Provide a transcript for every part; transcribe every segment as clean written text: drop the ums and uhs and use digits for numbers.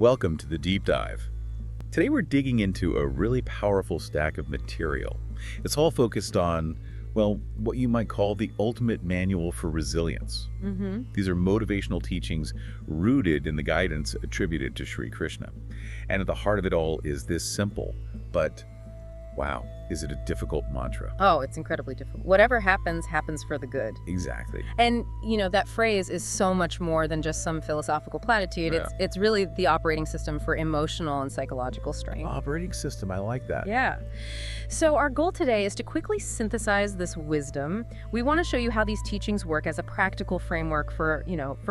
Welcome to the Deep Dive. Today we're digging into a really powerful stack of material. It's all focused on, well, what you might call the ultimate manual for resilience. These are motivational teachings rooted in the guidance attributed to Sri Krishna. And at the heart of it all is this simple, but wow, is it a difficult mantra? Oh, it's incredibly difficult. Whatever happens, happens for the good. Exactly. And, that phrase is so much more than just some philosophical platitude. Yeah. It's really the operating system for emotional and psychological strength. Operating system, I like that. Yeah. So our goal today is to quickly synthesize this wisdom. We want to show you how these teachings work as a practical framework for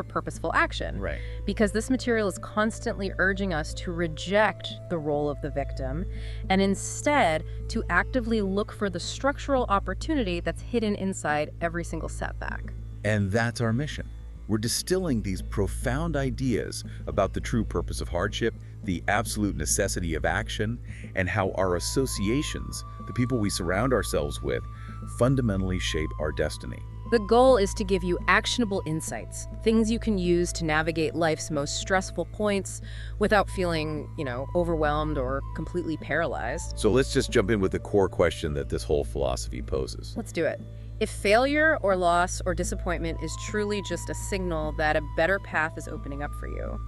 purposeful action. Right. Because this material is constantly urging us to reject the role of the victim and instead to actively look for the structural opportunity that's hidden inside every single setback. And that's our mission. We're distilling these profound ideas about the true purpose of hardship, the absolute necessity of action, and how our associations, the people we surround ourselves with, fundamentally shape our destiny. The goal is to give you actionable insights, things you can use to navigate life's most stressful points without feeling, overwhelmed or completely paralyzed. So let's just jump in with the core question that this whole philosophy poses. Let's do it. If failure or loss or disappointment is truly just a signal that a better path is opening up for you,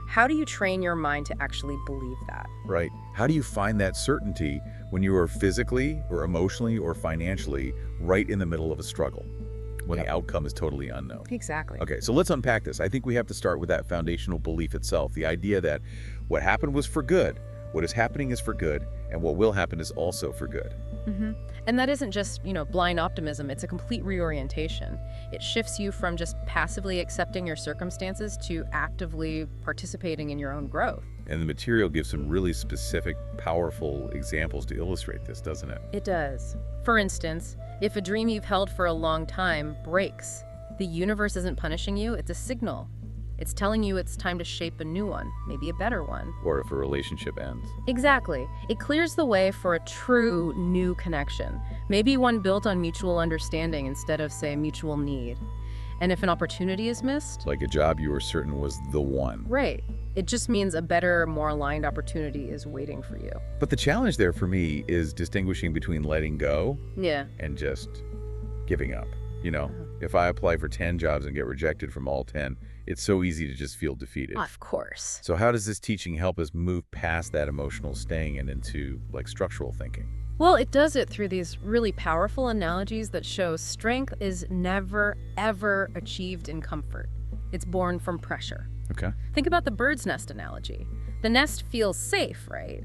how do you train your mind to actually believe that? Right. How do you find that certainty when you are physically or emotionally or financially right in the middle of a struggle, when the outcome is totally unknown? Exactly. Okay, so let's unpack this. I think we have to start with that foundational belief itself, the idea that what happened was for good, what is happening is for good, and what will happen is also for good. And that isn't just, blind optimism. It's a complete reorientation. It shifts you from just passively accepting your circumstances to actively participating in your own growth. And the material gives some really specific, powerful examples to illustrate this, doesn't it? It does. For instance, if a dream you've held for a long time breaks, the universe isn't punishing you, it's a signal. It's telling you it's time to shape a new one, maybe a better one. Or if a relationship ends. Exactly. It clears the way for a true new connection, maybe one built on mutual understanding instead of, say, mutual need. And if an opportunity is missed, Like a job you were certain was the one. right. It just means a better, more aligned opportunity is waiting for you. But the challenge there for me is distinguishing between letting go Yeah. and just giving up. If I apply for 10 jobs and get rejected from all 10, it's so easy to just feel defeated. Of course. So how does this teaching help us move past that emotional staying and into structural thinking? Well, it does it through these really powerful analogies that show strength is never, ever achieved in comfort. It's born from pressure. Okay. Think about the bird's nest analogy. The nest feels safe, right?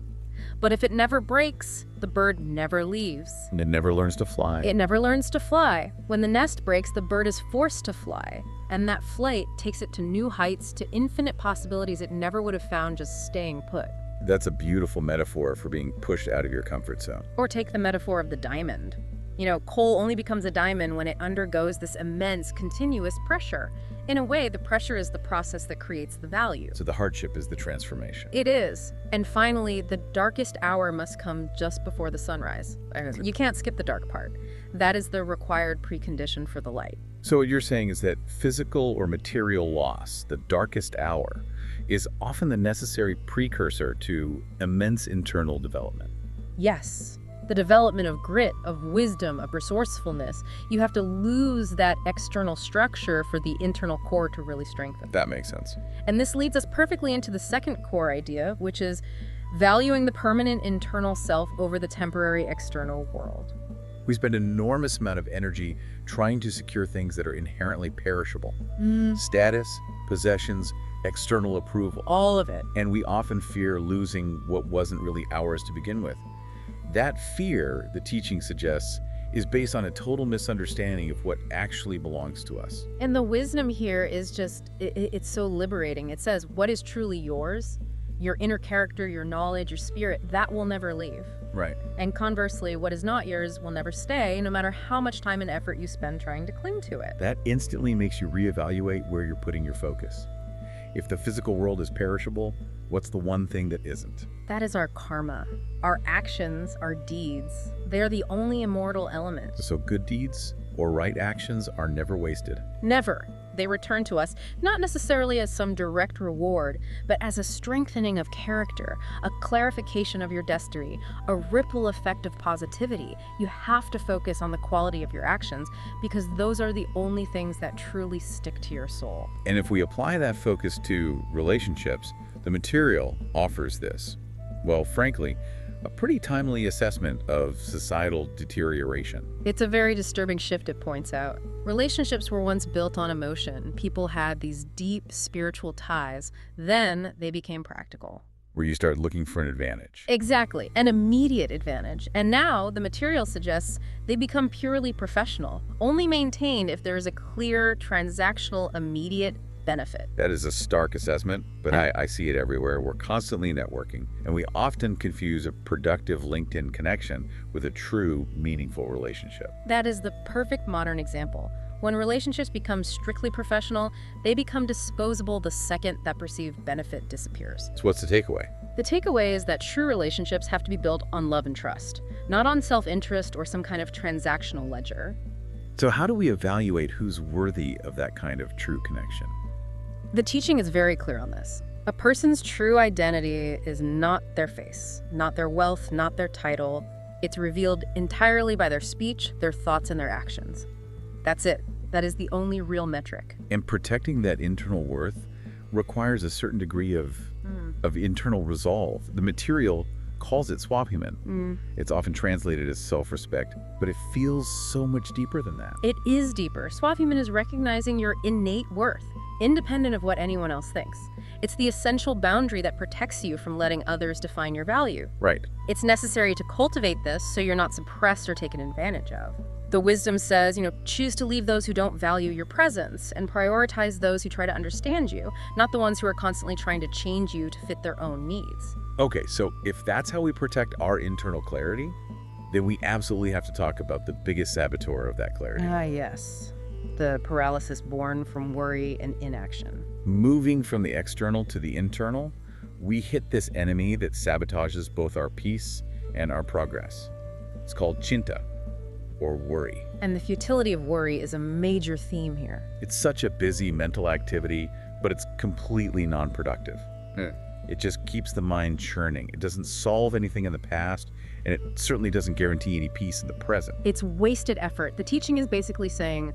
But if it never breaks, the bird never leaves. And it never learns to fly. It never learns to fly. When the nest breaks, the bird is forced to fly. And that flight takes it to new heights, to infinite possibilities it never would have found just staying put. That's a beautiful metaphor for being pushed out of your comfort zone. Or take the metaphor of the diamond. Coal only becomes a diamond when it undergoes this immense, continuous pressure. In a way, the pressure is the process that creates the value. So the hardship is the transformation. It is. And finally, the darkest hour must come just before the sunrise. You can't skip the dark part. That is the required precondition for the light. So what you're saying is that physical or material loss, the darkest hour, is often the necessary precursor to immense internal development. Yes. The development of grit, of wisdom, of resourcefulness. You have to lose that external structure for the internal core to really strengthen. That makes sense. And this leads us perfectly into the second core idea, which is valuing the permanent internal self over the temporary external world. We spend an enormous amount of energy trying to secure things that are inherently perishable. Status, possessions, external approval. All of it. And we often fear losing what wasn't really ours to begin with. That fear, the teaching suggests, is based on a total misunderstanding of what actually belongs to us. And the wisdom here is just, it's so liberating. It says, what is truly yours, your inner character, your knowledge, your spirit, that will never leave. Right. And conversely, what is not yours will never stay, no matter how much time and effort you spend trying to cling to it. That instantly makes you reevaluate where you're putting your focus. If the physical world is perishable, what's the one thing that isn't? That is our karma. Our actions, our deeds. They're the only immortal element. So good deeds or right actions are never wasted. Never. They return to us, not necessarily as some direct reward, but as a strengthening of character, a clarification of your destiny, a ripple effect of positivity. You have to focus on the quality of your actions because those are the only things that truly stick to your soul. And if we apply that focus to relationships, the material offers this. Well, frankly, a pretty timely assessment of societal deterioration. It's a very disturbing shift, it points out. Relationships were once built on emotion. People had these deep spiritual ties. Then they became practical. Where you start looking for an advantage. Exactly, an immediate advantage. And now the material suggests they become purely professional, only maintained if there is a clear transactional immediate benefit. That is a stark assessment, but I see it everywhere. We're constantly networking, and we often confuse a productive LinkedIn connection with a true, meaningful relationship. That is the perfect modern example. When relationships become strictly professional, they become disposable the second that perceived benefit disappears. So what's the takeaway? The takeaway is that true relationships have to be built on love and trust, not on self-interest or some kind of transactional ledger. So how do we evaluate who's worthy of that kind of true connection? The teaching is very clear on this. A person's true identity is not their face, not their wealth, not their title. It's revealed entirely by their speech, their thoughts, and their actions. That's it. That is the only real metric. And protecting that internal worth requires a certain degree of internal resolve. The material calls it swabhuman. It's often translated as self-respect, but it feels so much deeper than that. It is deeper. Swabhuman is recognizing your innate worth, independent of what anyone else thinks. It's the essential boundary that protects you from letting others define your value. Right. It's necessary to cultivate this so you're not suppressed or taken advantage of. The wisdom says, choose to leave those who don't value your presence and prioritize those who try to understand you, not the ones who are constantly trying to change you to fit their own needs. Okay, so if that's how we protect our internal clarity, then we absolutely have to talk about the biggest saboteur of that clarity. Yes. The paralysis born from worry and inaction. Moving from the external to the internal, we hit this enemy that sabotages both our peace and our progress. It's called chinta, or worry. And the futility of worry is a major theme here. It's such a busy mental activity, but it's completely non-productive. It just keeps the mind churning. It doesn't solve anything in the past, and it certainly doesn't guarantee any peace in the present. It's wasted effort. The teaching is basically saying,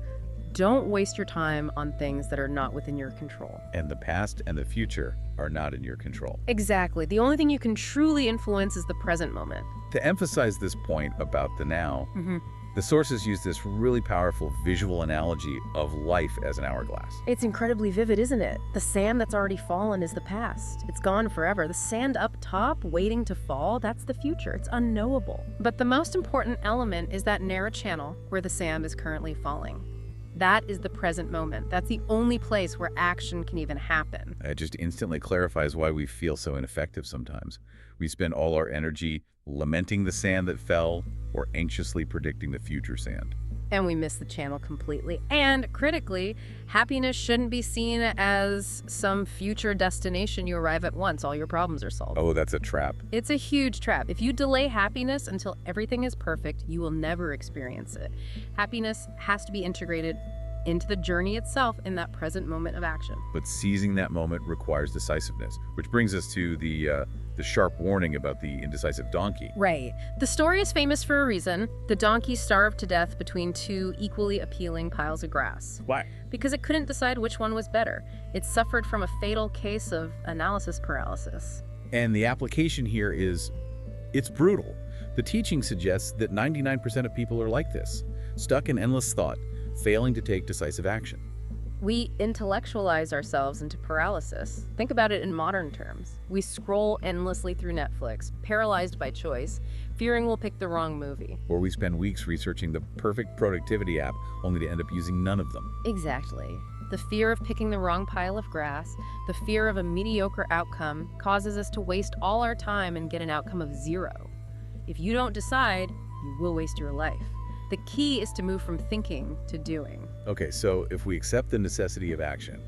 don't waste your time on things that are not within your control. And the past and the future are not in your control. Exactly. The only thing you can truly influence is the present moment. To emphasize this point about the now, the sources use this really powerful visual analogy of life as an hourglass. It's incredibly vivid, isn't it? The sand that's already fallen is the past. It's gone forever. The sand up top, waiting to fall, that's the future. It's unknowable. But the most important element is that narrow channel where the sand is currently falling. That is the present moment. That's the only place where action can even happen. It just instantly clarifies why we feel so ineffective sometimes. We spend all our energy lamenting the sand that fell or anxiously predicting the future sand. And we miss the channel completely. And critically, happiness shouldn't be seen as some future destination you arrive at once all your problems are solved. Oh, that's a trap. It's a huge trap. If you delay happiness until everything is perfect, you will never experience it. Happiness has to be integrated into the journey itself in that present moment of action. But seizing that moment requires decisiveness, which brings us to the sharp warning about the indecisive donkey. Right. The story is famous for a reason. The donkey starved to death between two equally appealing piles of grass. Why? Because it couldn't decide which one was better. It suffered from a fatal case of analysis paralysis. And the application here is, it's brutal. The teaching suggests that 99% of people are like this, stuck in endless thought, failing to take decisive action. We intellectualize ourselves into paralysis. Think about it in modern terms. We scroll endlessly through Netflix, paralyzed by choice, fearing we'll pick the wrong movie. Or we spend weeks researching the perfect productivity app, only to end up using none of them. Exactly. The fear of picking the wrong pile of grass, the fear of a mediocre outcome, causes us to waste all our time and get an outcome of 0. If you don't decide, you will waste your life. The key is to move from thinking to doing. Okay, so if we accept the necessity of action,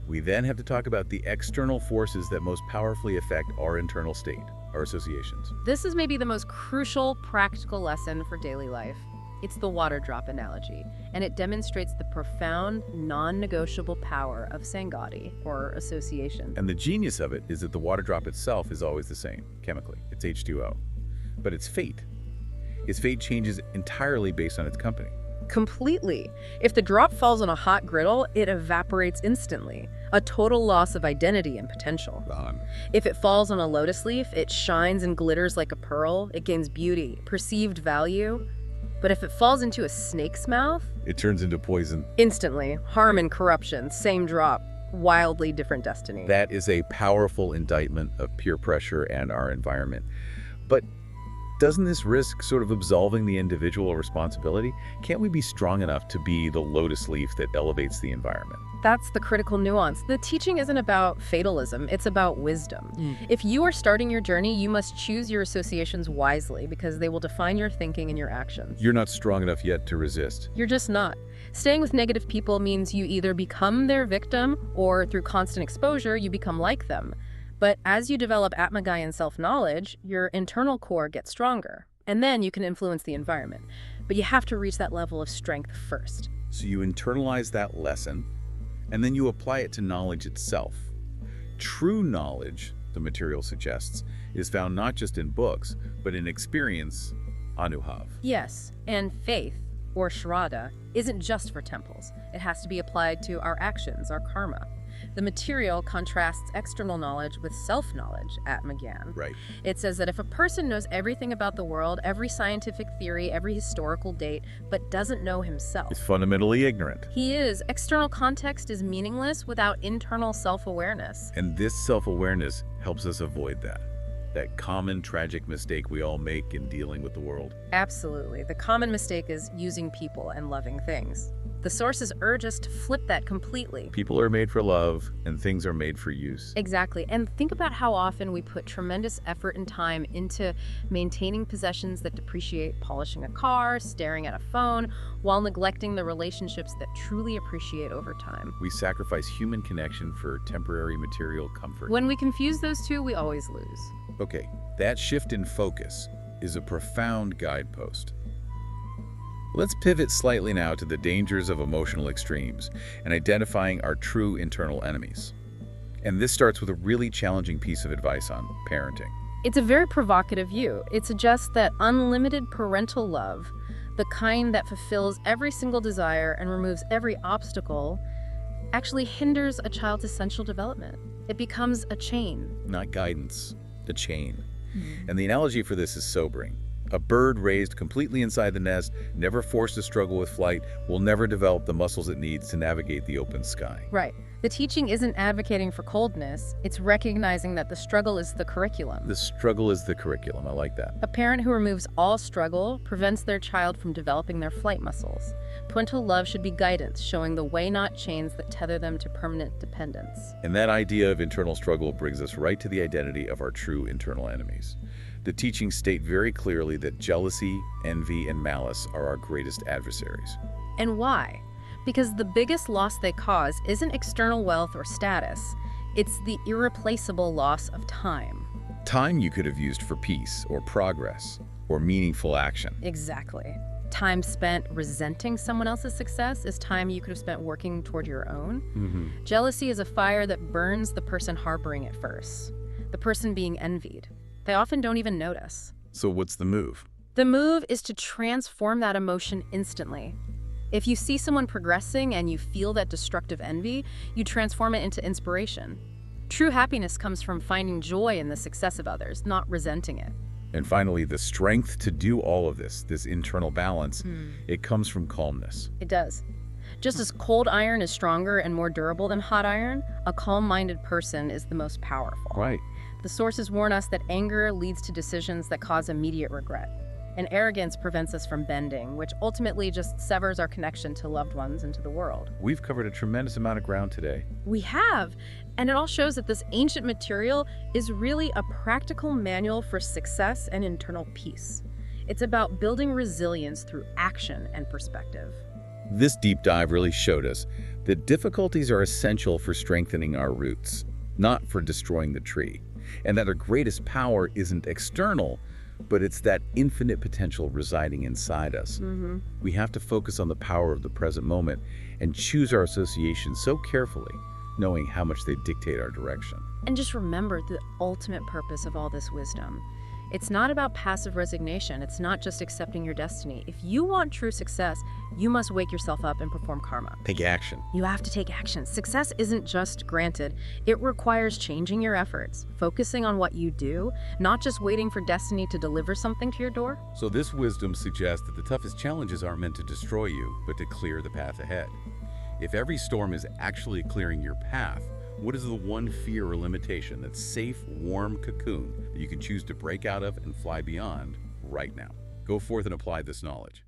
we then have to talk about the external forces that most powerfully affect our internal state, our associations. This is maybe the most crucial practical lesson for daily life. It's the water drop analogy, and it demonstrates the profound, non-negotiable power of Sangati, or association. And the genius of it is that the water drop itself is always the same, chemically. It's H2O. But its fate changes entirely based on its company. Completely. If the drop falls on a hot griddle, it evaporates instantly. A total loss of identity and potential. Gone. If it falls on a lotus leaf, it shines and glitters like a pearl. It gains beauty, perceived value. But if it falls into a snake's mouth, It turns into poison. instantly, harm and corruption, same drop, wildly different destiny. That is a powerful indictment of peer pressure and our environment. But doesn't this risk sort of absolving the individual responsibility? Can't we be strong enough to be the lotus leaf that elevates the environment? That's the critical nuance. The teaching isn't about fatalism, it's about wisdom. If you are starting your journey, you must choose your associations wisely because they will define your thinking and your actions. You're not strong enough yet to resist. You're just not. Staying with negative people means you either become their victim or through constant exposure, you become like them. But as you develop Atmagyan self-knowledge, your internal core gets stronger. And then you can influence the environment. But you have to reach that level of strength first. So you internalize that lesson, and then you apply it to knowledge itself. True knowledge, the material suggests, is found not just in books, but in experience, Anubhav. Yes, and faith, or Shraddha, isn't just for temples. It has to be applied to our actions, our karma. The material contrasts external knowledge with self-knowledge, Atmagyan. Right. It says that if a person knows everything about the world, every scientific theory, every historical date, but doesn't know himself, It's fundamentally ignorant. he is. External context is meaningless without internal self-awareness. And this self-awareness helps us avoid that common tragic mistake we all make in dealing with the world. Absolutely. The common mistake is using people and loving things. The sources urge us to flip that completely. People are made for love, and things are made for use. Exactly. And think about how often we put tremendous effort and time into maintaining possessions that depreciate, polishing a car, staring at a phone, while neglecting the relationships that truly appreciate over time. We sacrifice human connection for temporary material comfort. When we confuse those two, we always lose. Okay, that shift in focus is a profound guidepost. Let's pivot slightly now to the dangers of emotional extremes and identifying our true internal enemies. And this starts with a really challenging piece of advice on parenting. It's a very provocative view. It suggests that unlimited parental love, the kind that fulfills every single desire and removes every obstacle, actually hinders a child's essential development. It becomes a chain. Not guidance, a chain. And the analogy for this is sobering. A bird raised completely inside the nest, never forced to struggle with flight, will never develop the muscles it needs to navigate the open sky. Right. The teaching isn't advocating for coldness, it's recognizing that the struggle is the curriculum. The struggle is the curriculum. I like that. A parent who removes all struggle prevents their child from developing their flight muscles. Parental love should be guidance, showing the way, not chains that tether them to permanent dependence. And that idea of internal struggle brings us right to the identity of our true internal enemies. The teachings state very clearly that jealousy, envy, and malice are our greatest adversaries. And why? Because the biggest loss they cause isn't external wealth or status, it's the irreplaceable loss of time. Time you could have used for peace or progress or meaningful action. Exactly. Time spent resenting someone else's success is time you could have spent working toward your own. Jealousy is a fire that burns the person harboring it first, the person being envied. They often don't even notice. So what's the move? The move is to transform that emotion instantly. If you see someone progressing and you feel that destructive envy, you transform it into inspiration. True happiness comes from finding joy in the success of others, not resenting it. And finally, the strength to do all of this internal balance, it comes from calmness. It does. Just as cold iron is stronger and more durable than hot iron, a calm-minded person is the most powerful. Right. The sources warn us that anger leads to decisions that cause immediate regret, and arrogance prevents us from bending, which ultimately just severs our connection to loved ones and to the world. We've covered a tremendous amount of ground today. We have, and it all shows that this ancient material is really a practical manual for success and internal peace. It's about building resilience through action and perspective. This deep dive really showed us that difficulties are essential for strengthening our roots, not for destroying the tree, and that our greatest power isn't external, but it's that infinite potential residing inside us. We have to focus on the power of the present moment and choose our associations so carefully, knowing how much they dictate our direction. And just remember the ultimate purpose of all this wisdom. It's not about passive resignation. It's not just accepting your destiny. If you want true success, you must wake yourself up and perform karma. Take action. You have to take action. Success isn't just granted. It requires changing your efforts, focusing on what you do, not just waiting for destiny to deliver something to your door. So this wisdom suggests that the toughest challenges aren't meant to destroy you, but to clear the path ahead. If every storm is actually clearing your path, what is the one fear or limitation, that safe, warm cocoon that you can choose to break out of and fly beyond right now? Go forth and apply this knowledge.